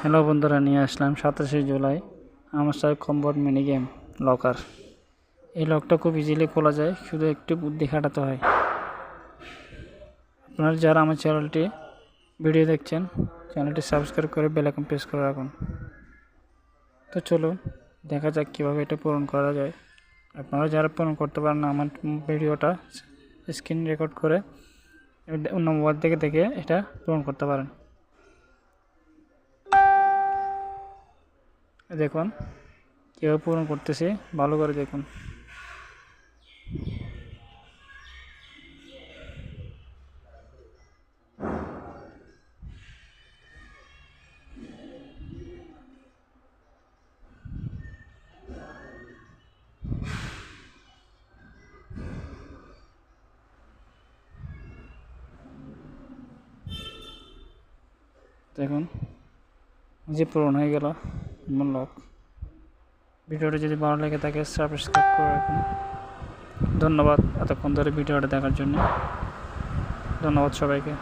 Hello বন্ধুরা, নিয়ে আসলাম 27 জুলাই আমার সাথে কম্বোর্ড মিনি গেম লকার। এই লকটা খুব ইজিলি খোলা যায়, শুধু একটু বুদ্ধি খাটাতে হয়। আপনারা যারা আমার চ্যানেলটি ভিডিও দেখছেন, চ্যানেলটি সাবস্ক্রাইব করে বেল আইকন প্রেস করে রাখুন। তো চলুন দেখা যাক কীভাবে এটা পূরণ করা যায়। আপনারা যারা পূরণ করতে পারেন না, আমার ভিডিওটা স্ক্রিন রেকর্ড করে অন্য মোবাইল থেকে দেখে এটা পূরণ করতে পারেন। দেখুন কীভাবে পূরণ করতেছি, ভালো করে দেখুন। দেখুন যে পূরণ হয়ে গেল আমার লক। ভিডিওটা যদি ভালো লেগে থাকে সাবস্ক্রাইব করে রাখুন। ধন্যবাদ এতক্ষণ ধরে ভিডিওটা দেখার জন্য। ধন্যবাদ সবাইকে।